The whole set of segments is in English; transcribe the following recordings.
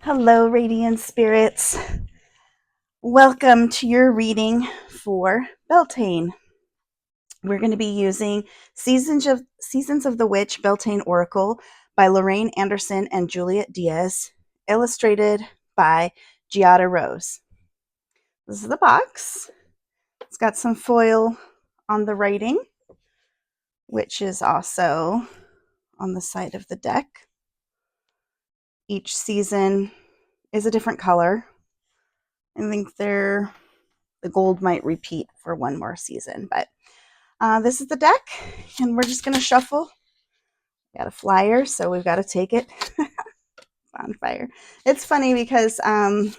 Hello, Radiant Spirits. Welcome to your reading for Beltane. We're going to be using Seasons of the Witch Beltane Oracle by Lorraine Anderson and Juliet Diaz, illustrated by Giada Rose. This is the box. It's got some foil on the writing, which is also on the side of the deck. Each season is a different color. I think the gold might repeat for one more season, but this is the deck, and we're just going to shuffle. Got a flyer, so we've got to take it. Bonfire. It's funny because I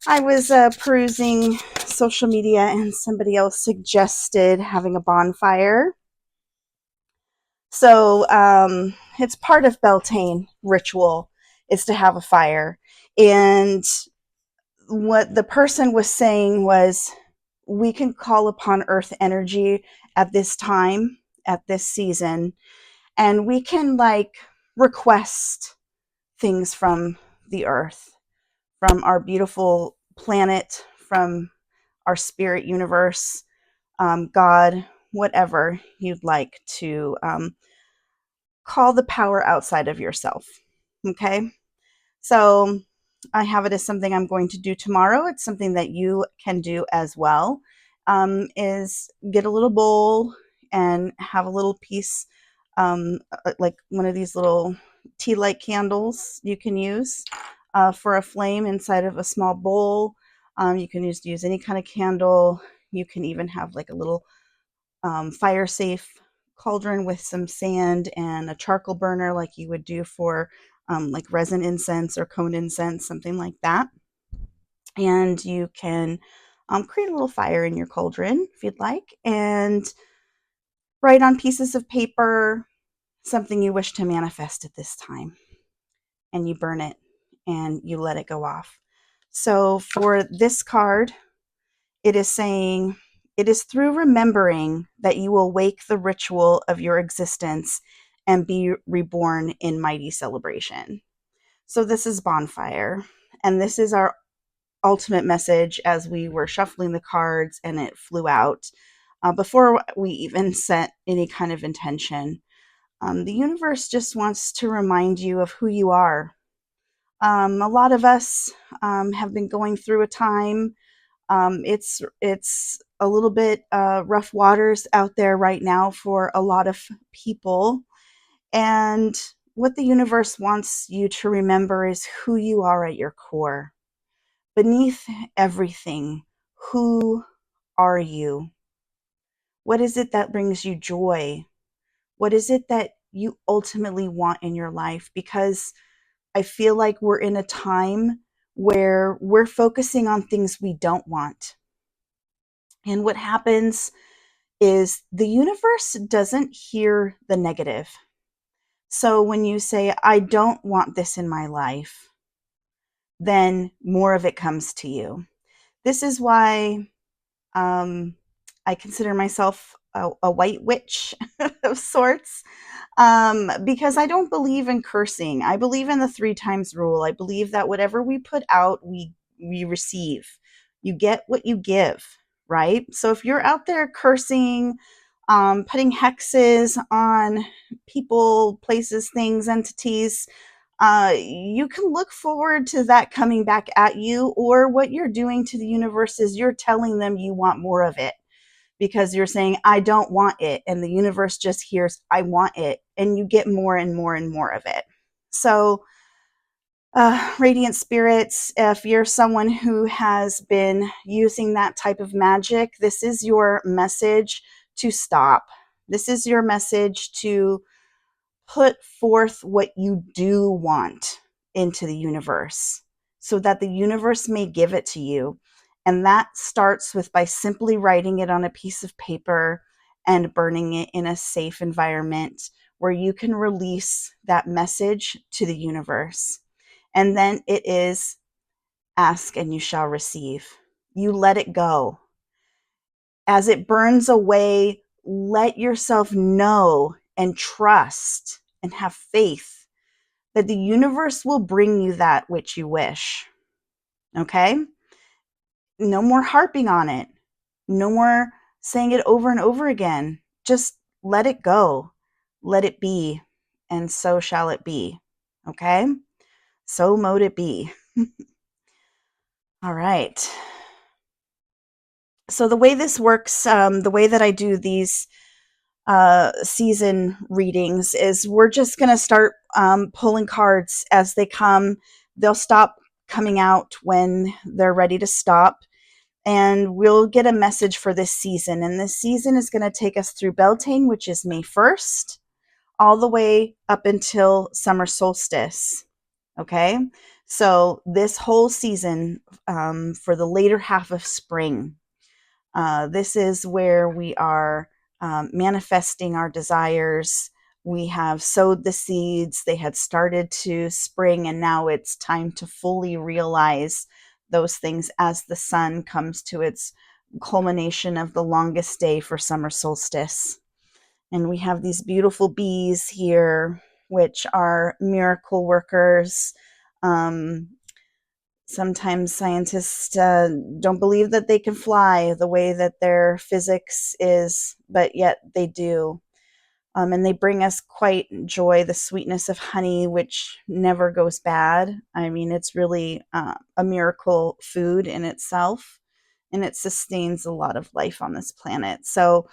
was perusing social media, and somebody else suggested having a bonfire. So it's part of Beltane ritual is to have a fire. And what the person was saying was, we can call upon earth energy at this time, at this season, and we can request things from the earth, from our beautiful planet, from our spirit universe, God, whatever you'd like to call the power outside of yourself. Okay, so I have it as something I'm going to do tomorrow. It's something that you can do as well. Is get a little bowl and have a little piece, like one of these little tea light candles you can use for a flame inside of a small bowl. You can use any kind of candle. You can even have like a little fire safe cauldron with some sand and a charcoal burner like you would do for like resin incense or cone incense, something like that. And you can create a little fire in your cauldron if you'd like, and write on pieces of paper something you wish to manifest at this time, and you burn it and you let it go off. So for this card, it is saying, it is through remembering that you will wake the ritual of your existence and be reborn in mighty celebration. So this is bonfire, and this is our ultimate message as we were shuffling the cards and it flew out. Before we even set any kind of intention, the universe just wants to remind you of who you are. A lot of us have been going through a time. It's a little bit rough waters out there right now for a lot of people. And what the universe wants you to remember is who you are at your core. Beneath everything, who are you? What is it that brings you joy? What is it that you ultimately want in your life? Because I feel like we're in a time where we're focusing on things we don't want. And what happens is the universe doesn't hear the negative. So when you say, I don't want this in my life, then more of it comes to you. This is why I consider myself a white witch of sorts, because I don't believe in cursing. I believe in the 3 times rule. I believe that whatever we put out, we receive. You get what you give, right? So if you're out there cursing, putting hexes on people, places, things, entities, you can look forward to that coming back at you. Or what you're doing to the universe is you're telling them you want more of it, because you're saying, I don't want it. And the universe just hears, I want it. And you get more and more and more of it. So, Radiant Spirits, if you're someone who has been using that type of magic, this is your message to stop. This is your message to put forth what you do want into the universe so that the universe may give it to you. And that starts with by simply writing it on a piece of paper and burning it in a safe environment where you can release that message to the universe. And then it is ask and you shall receive. You let it go. As it burns away, let yourself know and trust and have faith that the universe will bring you that which you wish. Okay? No more harping on it. No more saying it over and over again. Just let it go. Let it be. And so shall it be. Okay? So mote it be. All right. So the way this works, the way that I do these season readings is we're just going to start pulling cards as they come. They'll stop coming out when they're ready to stop. And we'll get a message for this season. And this season is going to take us through Beltane, which is May 1st, all the way up until summer solstice. Okay? So this whole season for the later half of spring, this is where we are manifesting our desires. We have sowed the seeds. They had started to spring, and now it's time to fully realize those things as the sun comes to its culmination of the longest day for summer solstice. And we have these beautiful bees here, which are miracle workers. Sometimes scientists don't believe that they can fly the way that their physics is, but yet they do. And they bring us quite joy, the sweetness of honey, which never goes bad. I mean, it's really a miracle food in itself, and it sustains a lot of life on this planet. So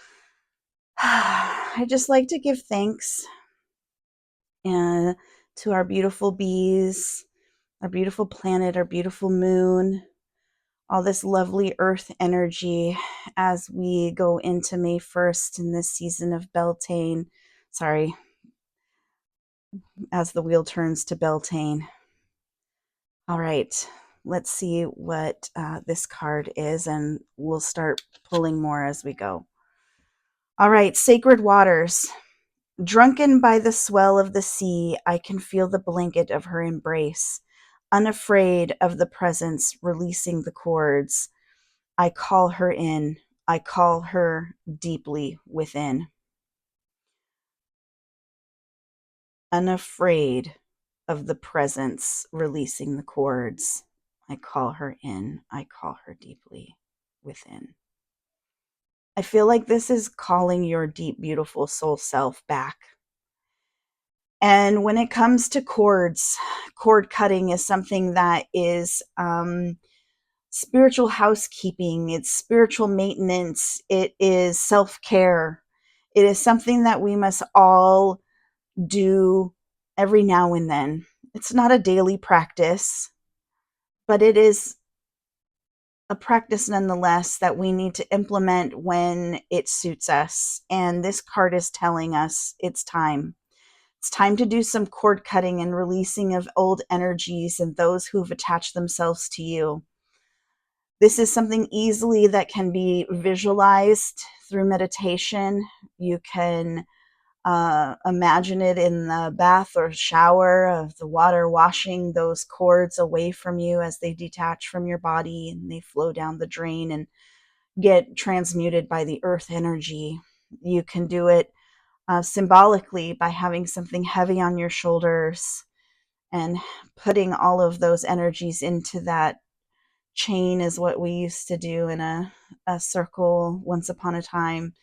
I just like to give thanks to our beautiful bees, our beautiful planet, our beautiful moon, all this lovely earth energy as we go into May 1st in this season of Beltane. Sorry, as the wheel turns to Beltane. All right, let's see what this card is, and we'll start pulling more as we go. All right, sacred waters. Drunken by the swell of the sea, I can feel the blanket of her embrace. Unafraid of the presence releasing the cords, I call her in. I call her deeply within. Unafraid of the presence releasing the cords, I call her in. I call her deeply within. I feel like this is calling your deep, beautiful soul self back. And when it comes to cords, cord cutting is something that is spiritual housekeeping, it's spiritual maintenance, it is self-care. It is something that we must all do every now and then. It's not a daily practice, but it is a practice nonetheless that we need to implement when it suits us. And this card is telling us it's time. It's time to do some cord cutting and releasing of old energies and those who've attached themselves to you. This is something easily that can be visualized through meditation. You can imagine it in the bath or shower of the water washing those cords away from you as they detach from your body and they flow down the drain and get transmuted by the earth energy. You can do it symbolically by having something heavy on your shoulders and putting all of those energies into that chain is what we used to do in a circle once upon a time,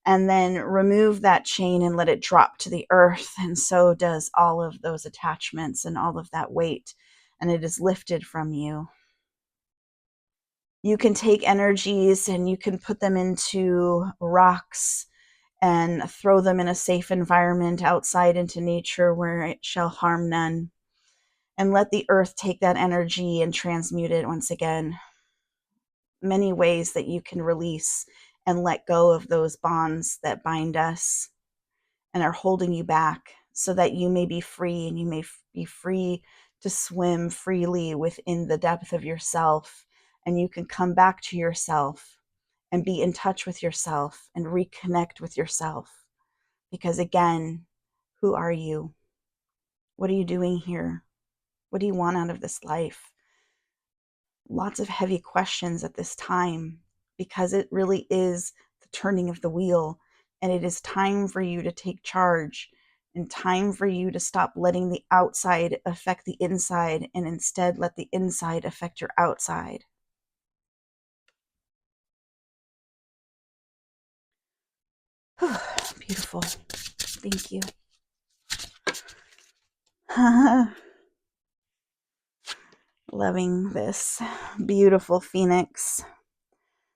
and then remove that chain and let it drop to the earth, and so does all of those attachments and all of that weight, and it is lifted from you. You can take energies and you can put them into rocks and throw them in a safe environment outside into nature where it shall harm none, and let the earth take that energy and transmute it once again. Many ways that you can release and let go of those bonds that bind us and are holding you back so that you may be free, and you may be free to swim freely within the depth of yourself, and you can come back to yourself and be in touch with yourself and reconnect with yourself. Because again, who are you? What are you doing here? What do you want out of this life? Lots of heavy questions at this time, because it really is the turning of the wheel, and it is time for you to take charge and time for you to stop letting the outside affect the inside and instead let the inside affect your outside. Beautiful. Thank you. Loving this. Beautiful Phoenix.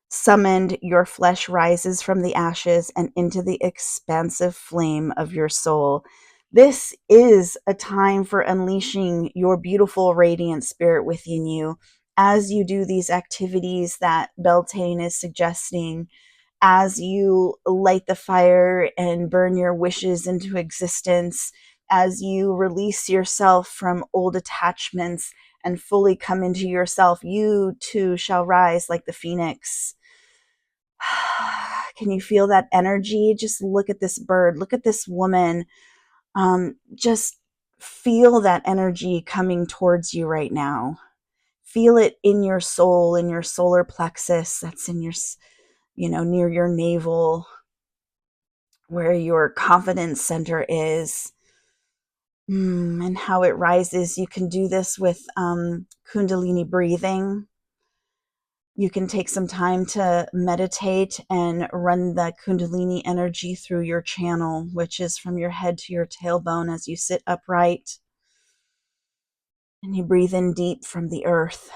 Summoned, your flesh rises from the ashes and into the expansive flame of your soul. This is a time for unleashing your beautiful, radiant spirit within you as you do these activities that Beltane is suggesting, as you light the fire and burn your wishes into existence, as you release yourself from old attachments and fully come into yourself, you too shall rise like the phoenix. Can you feel that energy? Just look at this bird, look at this woman. Just feel that energy coming towards you right now. Feel it in your soul, in your solar plexus, that's in your, near your navel, where your confidence center is, and how it rises. You can do this with Kundalini breathing. You can take some time to meditate and run the Kundalini energy through your channel, which is from your head to your tailbone as you sit upright. And you breathe in deep from the earth.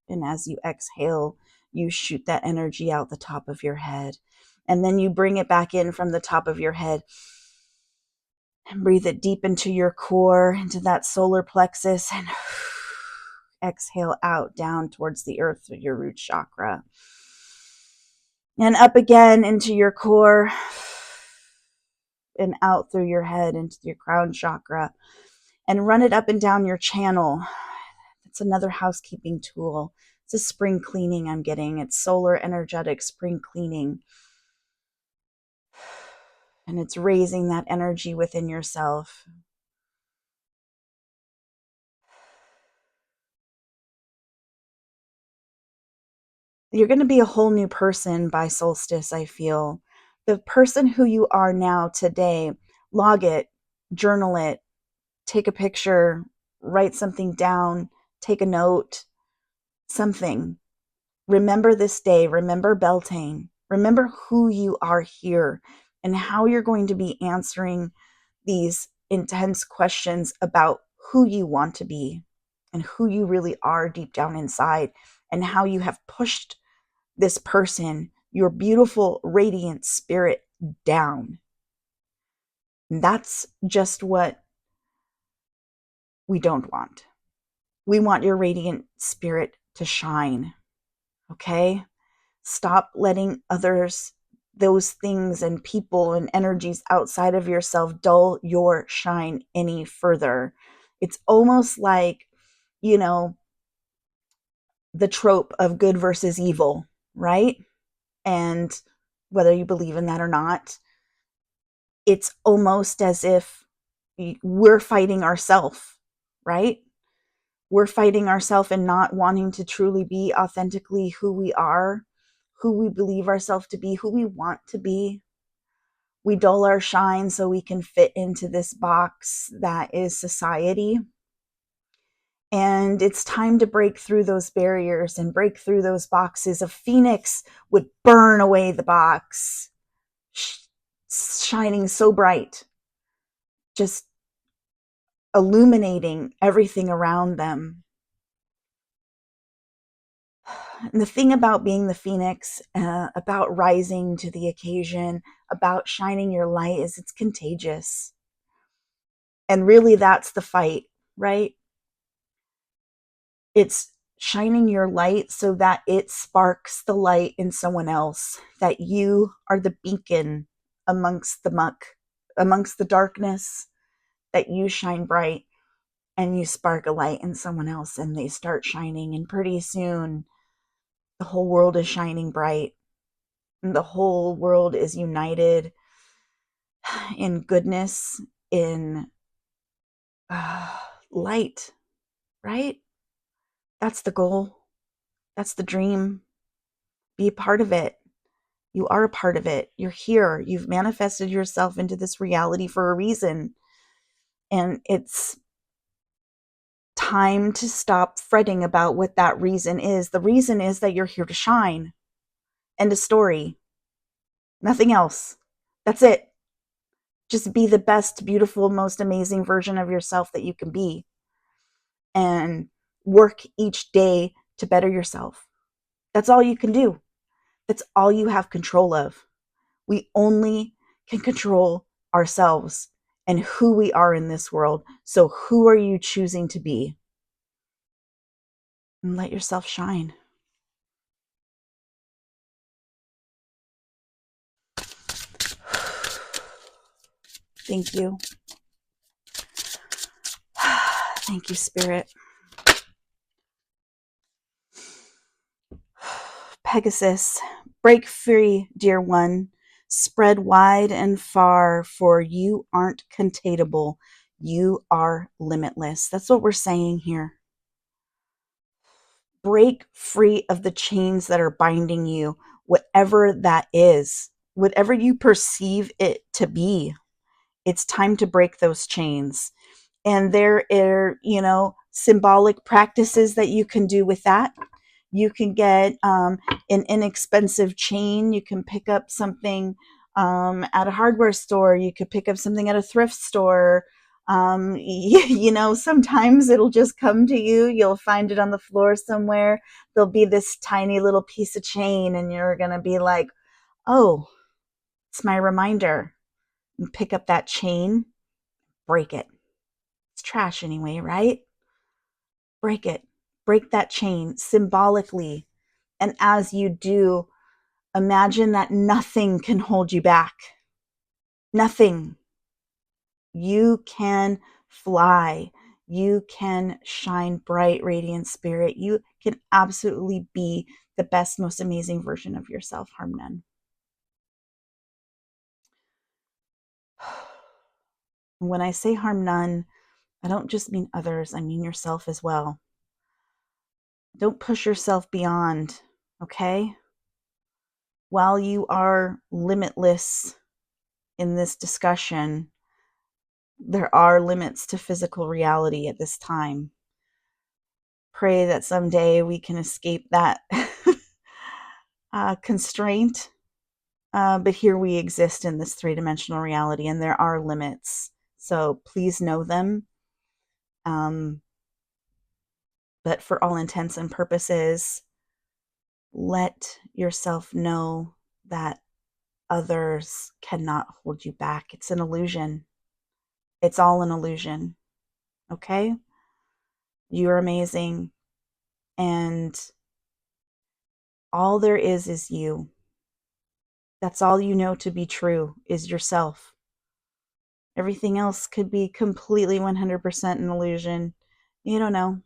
And as you exhale, you shoot that energy out the top of your head. And then you bring it back in from the top of your head and breathe it deep into your core, into that solar plexus, and exhale out down towards the earth through your root chakra. And up again into your core and out through your head into your crown chakra, and run it up and down your channel. It's another housekeeping tool. It's a spring cleaning I'm getting. It's solar energetic spring cleaning. And it's raising that energy within yourself. You're going to be a whole new person by solstice, I feel. The person who you are now today, log it, journal it, take a picture, write something down, take a note, something. Remember this day, remember Beltane, remember who you are here and how you're going to be answering these intense questions about who you want to be and who you really are deep down inside, and how you have pushed this person, your beautiful, radiant spirit, down. And that's just what we don't want. We want your radiant spirit to shine. Okay? Stop letting others, those things and people and energies outside of yourself dull your shine any further. It's almost like, the trope of good versus evil, right? And whether you believe in that or not, it's almost as if we're fighting ourselves, right? We're fighting ourselves and not wanting to truly be authentically who we are, who we believe ourselves to be, who we want to be. We dull our shine so we can fit into this box that is society. And it's time to break through those barriers and break through those boxes. A phoenix would burn away the box, shining so bright, just illuminating everything around them. And the thing about being the phoenix, about rising to the occasion, about shining your light, is it's contagious. And really, that's the fight, right? It's shining your light so that it sparks the light in someone else, that you are the beacon amongst the muck, amongst the darkness, that you shine bright and you spark a light in someone else and they start shining. And pretty soon, the whole world is shining bright. And the whole world is united in goodness, in light, right? That's the goal. That's the dream. Be a part of it. You are a part of it. You're here. You've manifested yourself into this reality for a reason. And it's time to stop fretting about what that reason is. The reason is that you're here to shine. End of story. Nothing else. That's it. Just be the best, beautiful, most amazing version of yourself that you can be. And work each day to better yourself. That's all you can do. That's all you have control of. We only can control ourselves and who we are in this world. So who are you choosing to be? And let yourself shine. Thank you. Thank you, Spirit. Pegasus, break free, dear one. Spread wide and far, for you aren't containable. You are limitless. That's what we're saying here. Break free of the chains that are binding you, whatever that is, whatever you perceive it to be. It's time to break those chains. And there are, symbolic practices that you can do with that. You can get an inexpensive chain. You can pick up something at a hardware store. You could pick up something at a thrift store. Sometimes it'll just come to you. You'll find it on the floor somewhere. There'll be this tiny little piece of chain, and you're going to be like, oh, it's my reminder. And pick up that chain, break it. It's trash anyway, right? Break it. Break that chain symbolically. And as you do, imagine that nothing can hold you back. Nothing. You can fly. You can shine bright, radiant spirit. You can absolutely be the best, most amazing version of yourself. Harm none. When I say harm none, I don't just mean others, I mean yourself as well. Don't push yourself beyond, okay? While you are limitless in this discussion, there are limits to physical reality at this time. Pray that someday we can escape that constraint. But here we exist in this three-dimensional reality, and there are limits. So please know them. But for all intents and purposes, let yourself know that others cannot hold you back. It's an illusion. It's all an illusion. Okay? You're amazing. And all there is you. That's all you know to be true is yourself. Everything else could be completely 100% an illusion. You don't know.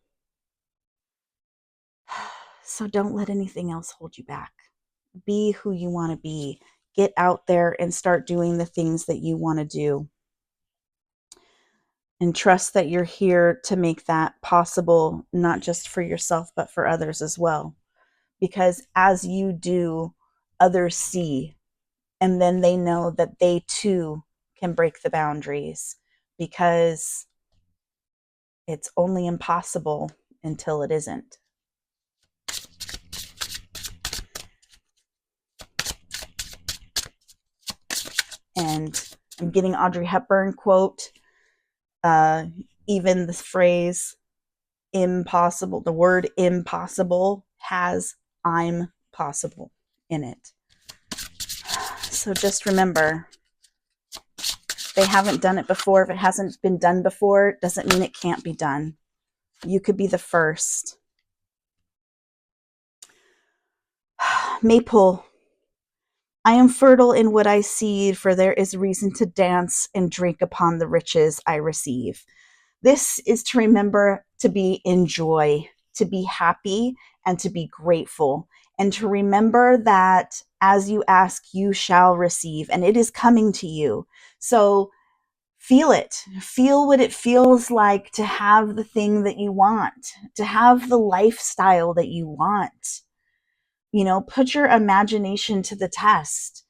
So don't let anything else hold you back. Be who you want to be. Get out there and start doing the things that you want to do. And trust that you're here to make that possible, not just for yourself, but for others as well. Because as you do, others see, and then they know that they too can break the boundaries, because it's only impossible until it isn't. And I'm getting Audrey Hepburn quote, even the phrase impossible, the word impossible has I'm possible in it. So just remember, they haven't done it before. If it hasn't been done before, it doesn't mean it can't be done. You could be the first. Maypole, I am fertile in what I seed, for there is reason to dance and drink upon the riches I receive. This is to remember to be in joy, to be happy, and to be grateful. And to remember that as you ask, you shall receive, and it is coming to you. So feel it. Feel what it feels like to have the thing that you want, to have the lifestyle that you want. Put your imagination to the test.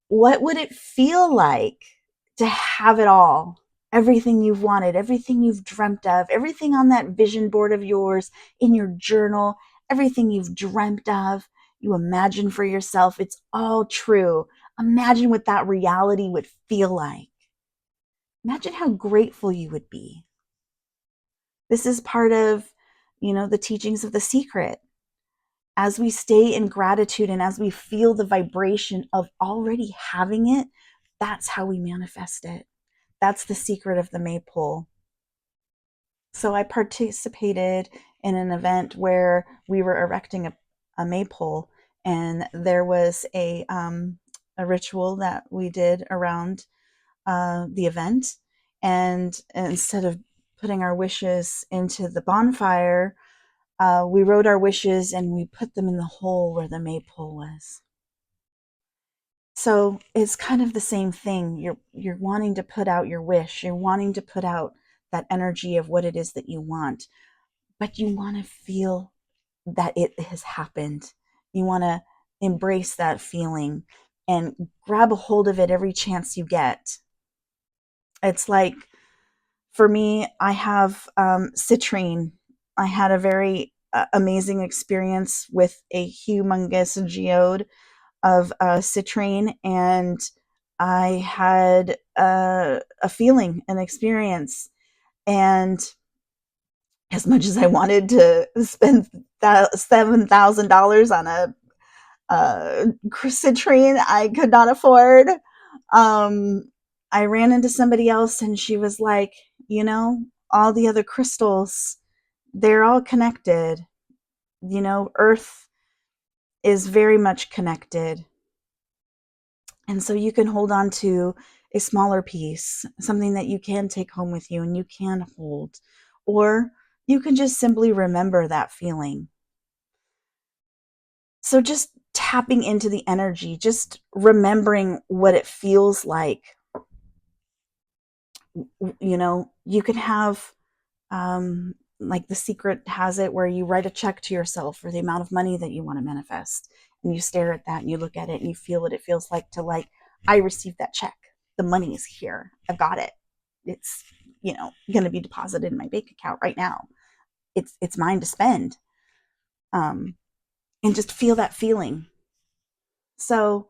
What would it feel like to have it all? Everything you've wanted, everything you've dreamt of, everything on that vision board of yours, in your journal, everything you've dreamt of, you imagine for yourself, it's all true. Imagine what that reality would feel like. Imagine how grateful you would be. This is part of, the teachings of the secret. As we stay in gratitude and as we feel the vibration of already having it, that's how we manifest it. That's the secret of the maypole. So I participated in an event where we were erecting a maypole, and there was a ritual that we did around the event. And instead of putting our wishes into the bonfire, we wrote our wishes and we put them in the hole where the maypole was. So it's kind of the same thing. You're wanting to put out your wish. You're wanting to put out that energy of what it is that you want, but you want to feel that it has happened. You want to embrace that feeling and grab a hold of it every chance you get. It's like, for me, I have citrine. I had a very amazing experience with a humongous geode of citrine, and I had a feeling, an experience. And as much as I wanted to spend that $7,000 on a citrine I could not afford, I ran into somebody else and she was like, all the other crystals, they're all connected. Earth is very much connected. And so you can hold on to a smaller piece, something that you can take home with you and you can hold. Or you can just simply remember that feeling. So just tapping into the energy, just remembering what it feels like. You can have, like the secret has it, where you write a check to yourself for the amount of money that you want to manifest. And you stare at that and you look at it and you feel what it feels like to, like, I received that check. The money is here. I've got it. It's, going to be deposited in my bank account right now. It's mine to spend. And just feel that feeling. So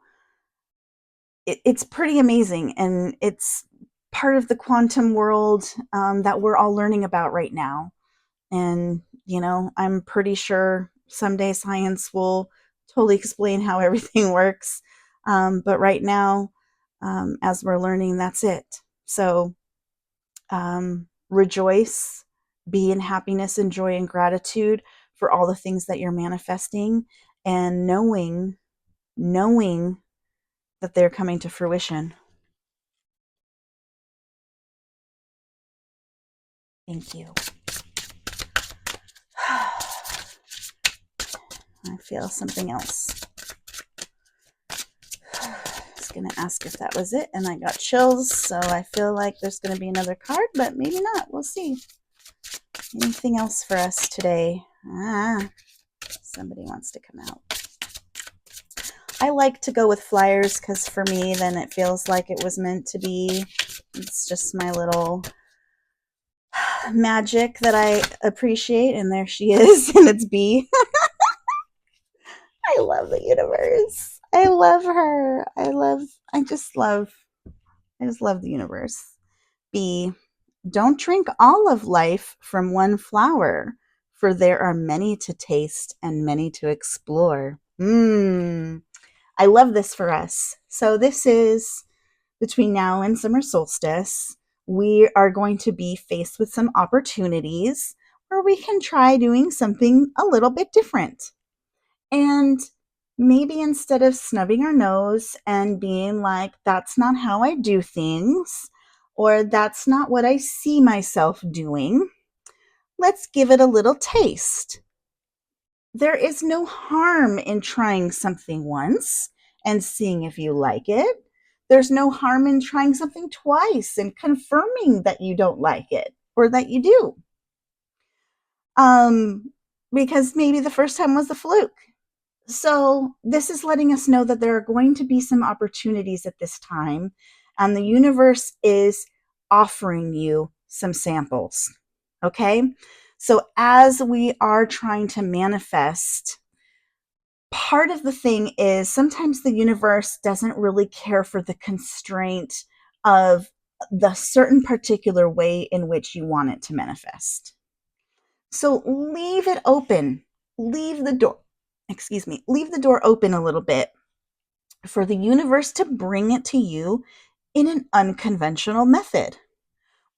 it's pretty amazing. And it's part of the quantum world that we're all learning about right now. And, I'm pretty sure someday science will totally explain how everything works. But right now, as we're learning, that's it. So rejoice, be in happiness and joy and gratitude for all the things that you're manifesting, and knowing that they're coming to fruition. Thank you. I feel something else. I was going to ask if that was it, and I got chills, so I feel like there's going to be another card, but maybe not. We'll see. Anything else for us today? Somebody wants to come out. I like to go with flyers because for me, then it feels like it was meant to be. It's just my little magic that I appreciate, and there she is, and it's B. I love the universe. I love her. I just love the universe. B. Don't drink all of life from one flower, for there are many to taste and many to explore. I love this for us. So this is between now and summer solstice. We are going to be faced with some opportunities where we can try doing something a little bit different. And maybe instead of snubbing our nose and being like, that's not how I do things, or that's not what I see myself doing, let's give it a little taste. There is no harm in trying something once and seeing if you like it. There's no harm in trying something twice and confirming that you don't like it or that you do. Because maybe the first time was a fluke. So, this is letting us know that there are going to be some opportunities at this time, and the universe is offering you some samples. Okay? So, as we are trying to manifest, part of the thing is sometimes the universe doesn't really care for the constraint of the certain particular way in which you want it to manifest. So leave it open. Leave the door, leave the door open a little bit for the universe to bring it to you in an unconventional method,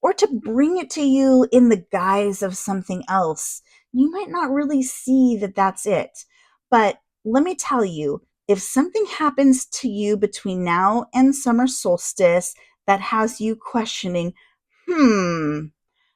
or to bring it to you in the guise of something else. You might not really see that that's it. But let me tell you, if something happens to you between now and summer solstice that has you questioning,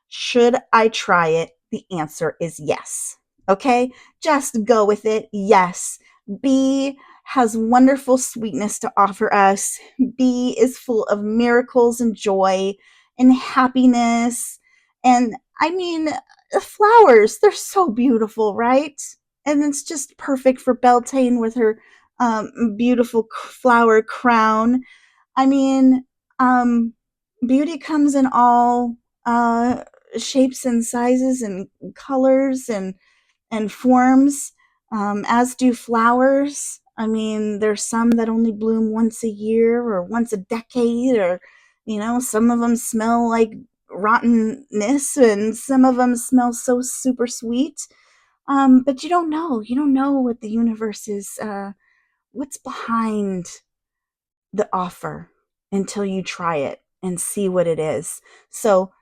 should I try it? The answer is yes. Okay? Just go with it. Yes. B has wonderful sweetness to offer us. B is full of miracles and joy and happiness. And I mean, flowers, they're so beautiful, right? And it's just perfect for Beltane with her beautiful flower crown. I mean, um, beauty comes in all uh, shapes and sizes and colors and forms, as do flowers. I mean, there's some that only bloom once a year or once a decade, or, some of them smell like rottenness and some of them smell so super sweet. But you don't know. You don't know what the universe is, what's behind the offer until you try it and see what it is. So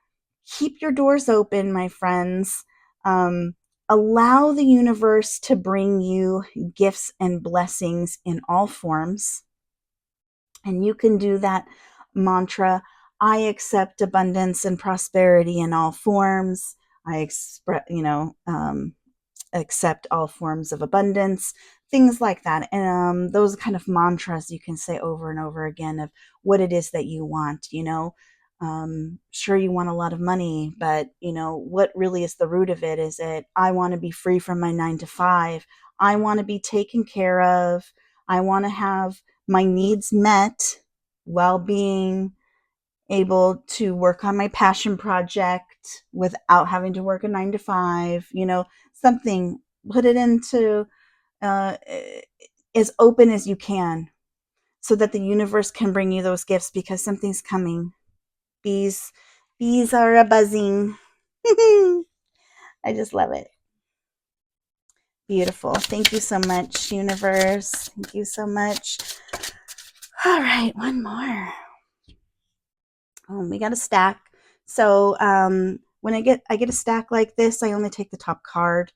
keep your doors open, my friends. Um, Allow the universe to bring you gifts and blessings in all forms. And you can do that mantra: I accept abundance and prosperity in all forms. I accept all forms of abundance, things like that. And those kind of mantras you can say over and over again of what it is that you want. Sure, you want a lot of money, but what really is the root of it? Is it, I want to be free from my 9 to 5? I want to be taken care of. I want to have my needs met while being able to work on my passion project without having to work a 9 to 5, something. Put it into uh, as open as you can so that the universe can bring you those gifts, because something's coming. Bees, bees are a buzzing. I just love it. Beautiful. Thank you so much, universe. Thank you so much. All right, one more. We got a stack. So when I get a stack like this, I only take the top card,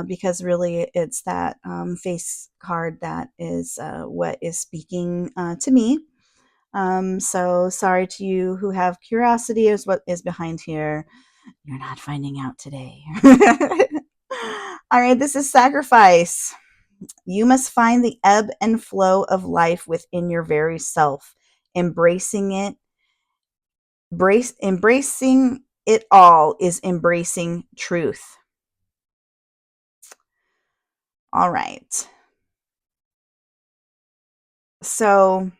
because really it's that face card that is what is speaking to me. So sorry to you who have curiosity as what is behind here. You're not finding out today. All right, this is sacrifice. You must find the ebb and flow of life within your very self, embracing it. Embracing it all is embracing truth. All right. So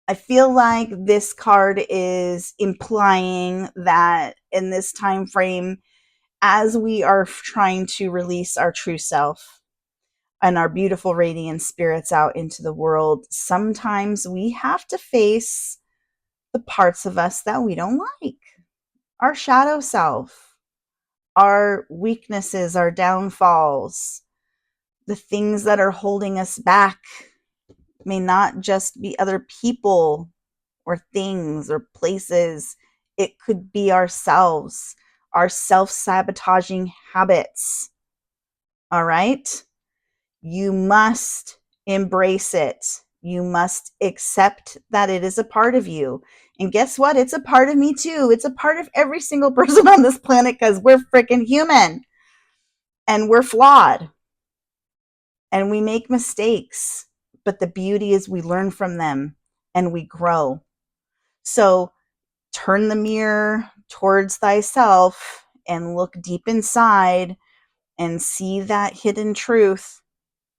I feel like this card is implying that in this time frame, as we are trying to release our true self and our beautiful radiant spirits out into the world, sometimes we have to face the parts of us that we don't like, our shadow self, our weaknesses, our downfalls, the things that are holding us back. May not just be other people or things or places. It could be ourselves, our self-sabotaging habits. All right? You must embrace it. You must accept that it is a part of you. And guess what? It's a part of me too. It's a part of every single person on this planet, because we're freaking human and we're flawed and we make mistakes. But the beauty is we learn from them and we grow. So turn the mirror towards thyself and look deep inside and see that hidden truth,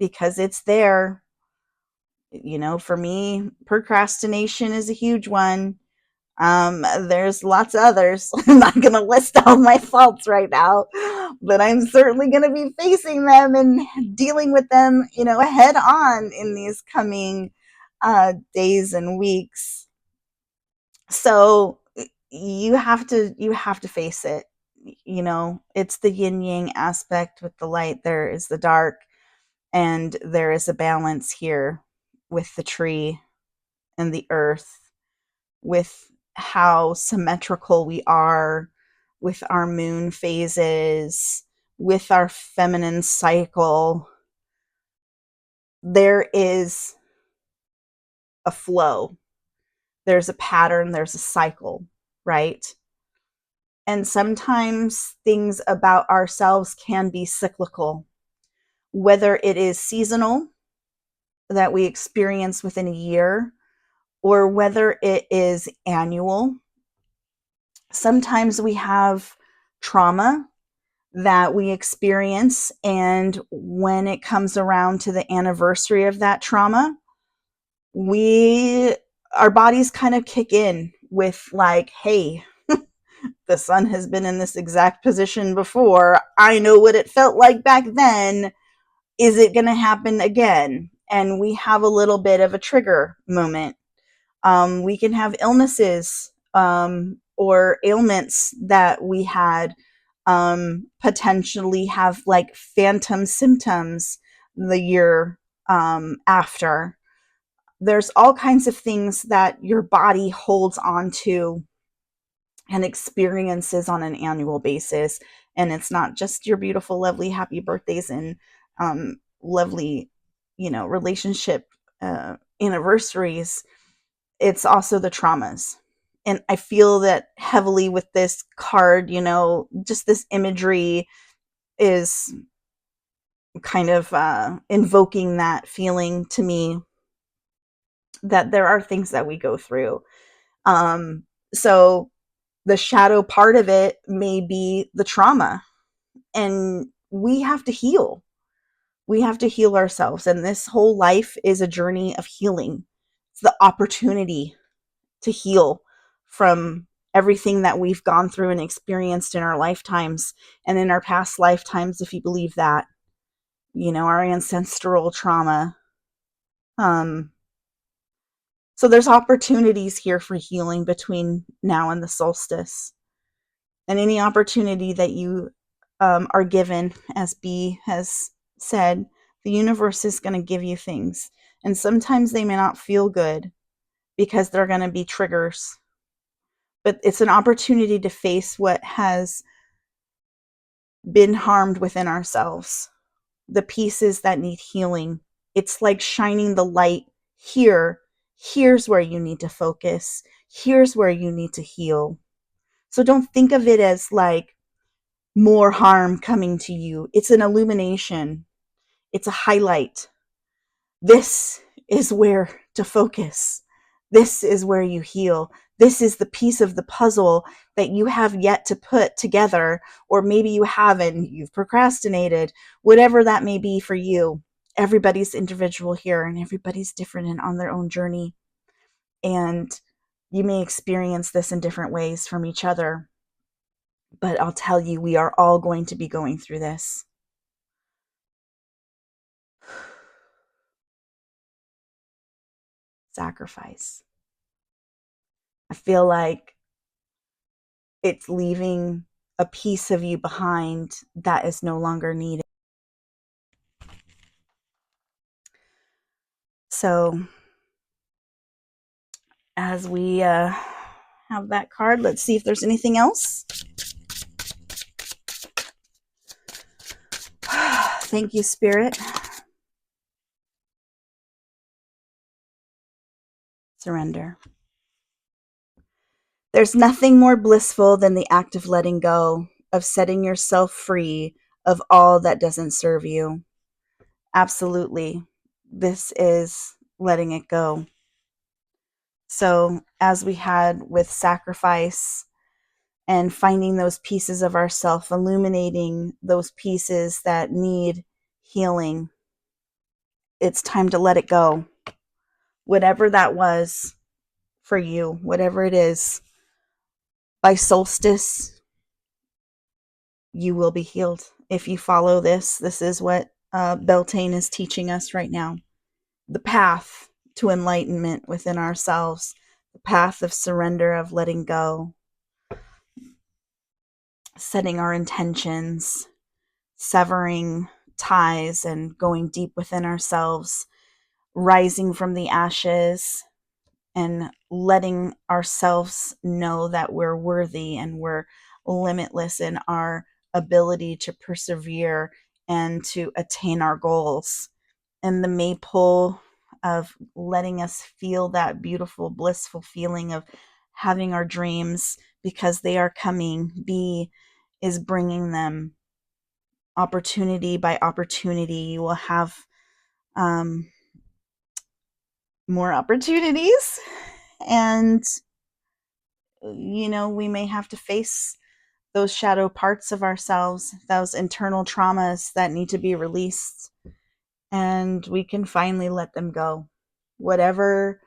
because it's there. For me, procrastination is a huge one. There's lots of others. I'm not going to list all my faults right now, but I'm certainly going to be facing them and dealing with them, head on in these coming days and weeks. So you have to face it. It's the yin yang aspect with the light. There is the dark, and there is a balance here with the tree and the earth, with how symmetrical we are, with our moon phases, with our feminine cycle. There is a flow, there's a pattern, there's a cycle, right? And sometimes things about ourselves can be cyclical, whether it is seasonal that we experience within a year, or whether it is annual. Sometimes we have trauma that we experience, and when it comes around to the anniversary of that trauma, our bodies kind of kick in with like, hey, the sun has been in this exact position before. I know what it felt like back then. Is it going to happen again? And we have a little bit of a trigger moment. We can have illnesses or ailments that we had potentially have like phantom symptoms the year after. There's all kinds of things that your body holds on to and experiences on an annual basis. And it's not just your beautiful, lovely, happy birthdays and lovely, relationship anniversaries. It's also the traumas. And I feel that heavily with this card, just this imagery is kind of invoking that feeling to me, that there are things that we go through. So the shadow part of it may be the trauma, and we have to heal. We have to heal ourselves. And this whole life is a journey of healing. It's the opportunity to heal from everything that we've gone through and experienced in our lifetimes and in our past lifetimes, if you believe that, our ancestral trauma. So there's opportunities here for healing between now and the solstice. And any opportunity that you are given, as B has said, the universe is going to give you things. And sometimes they may not feel good because they're going to be triggers. But it's an opportunity to face what has been harmed within ourselves, the pieces that need healing. It's like shining the light here. Here's where you need to focus. Here's where you need to heal. So don't think of it as like more harm coming to you. It's an illumination. It's a highlight. This is where to focus. This is where you heal. This is the piece of the puzzle that you have yet to put together, or maybe you haven't, you've procrastinated, whatever that may be for you. Everybody's individual here, and everybody's different and on their own journey. And you may experience this in different ways from each other. But I'll tell you, we are all going to be going through this. Sacrifice. I feel like it's leaving a piece of you behind that is no longer needed. So as we have that card, let's see if there's anything else. Thank you, Spirit. Surrender. There's nothing more blissful than the act of letting go, of setting yourself free of all that doesn't serve you. Absolutely. This is letting it go. So as we had with sacrifice and finding those pieces of ourself, illuminating those pieces that need healing, it's time to let it go. Whatever that was for you, whatever it is, by solstice, you will be healed. If you follow this is what Beltane is teaching us right now. The path to enlightenment within ourselves, the path of surrender, of letting go, setting our intentions, severing ties and going deep within ourselves, rising from the ashes and letting ourselves know that we're worthy and we're limitless in our ability to persevere and to attain our goals. And the maypole of letting us feel that beautiful, blissful feeling of having our dreams, because they are coming. B is bringing them opportunity by opportunity. You will have more opportunities, and we may have to face those shadow parts of ourselves, those internal traumas that need to be released, and we can finally let them go. Whatever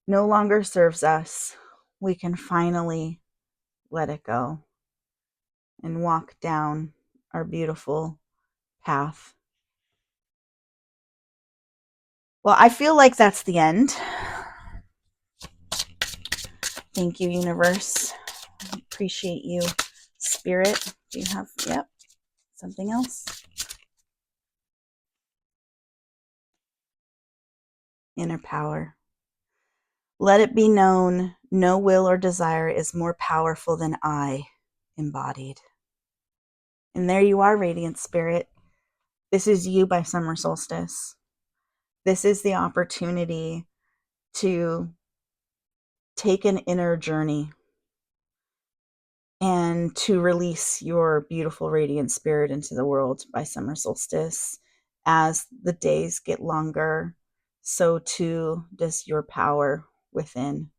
no longer serves us, we can finally let it go and walk down our beautiful path. Well, I feel like that's the end. Thank you, universe. Appreciate you, spirit. Do you have, something else? Inner power. Let it be known, no will or desire is more powerful than I, embodied. And there you are, radiant spirit. This is you by summer solstice. This is the opportunity to take an inner journey and to release your beautiful radiant spirit into the world by summer solstice. As the days get longer, so too does your power within.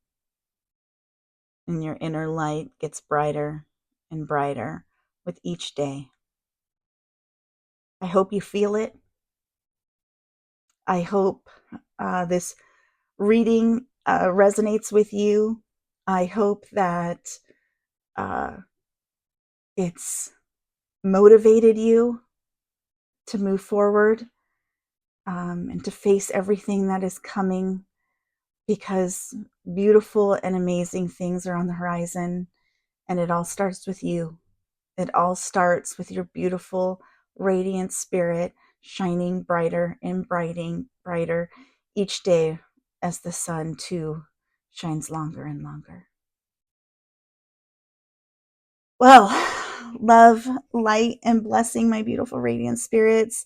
And your inner light gets brighter and brighter with each day. I hope you feel it. I hope this reading resonates with you. I hope that it's motivated you to move forward and to face everything that is coming, because beautiful and amazing things are on the horizon, and it all starts with you. It all starts with your beautiful, radiant spirit shining brighter and brighter each day as the sun too shines longer and longer. Well, love, light, and blessing, my beautiful radiant spirits.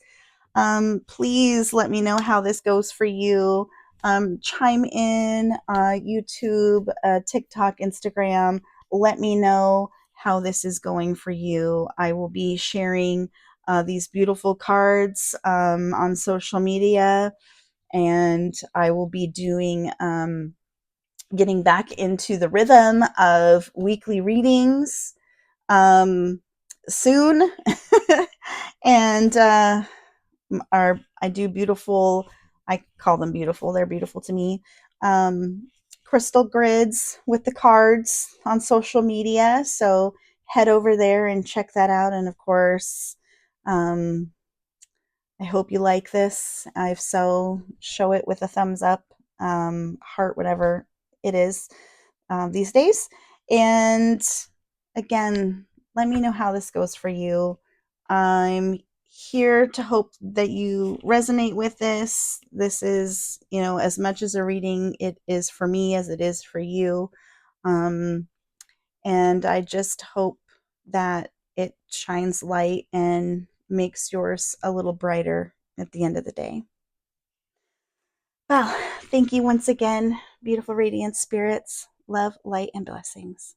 Please let me know how this goes for you. Chime in, YouTube, TikTok, Instagram. Let me know how this is going for you. I will be sharing these beautiful cards on social media, and I will be doing getting back into the rhythm of weekly readings soon. And I do beautiful, I call them beautiful, they're beautiful to me, crystal grids with the cards on social media. So head over there and check that out. And of course, I hope you like this. If so, show it with a thumbs up, heart, whatever it is these days. And again, let me know how this goes for you. I'm here to hope that you resonate with this. This is, as much as a reading, it is for me as it is for you. And I just hope that it shines light and makes yours a little brighter at the end of the day. Well, thank you once again, beautiful radiant spirits. Love, light, and blessings.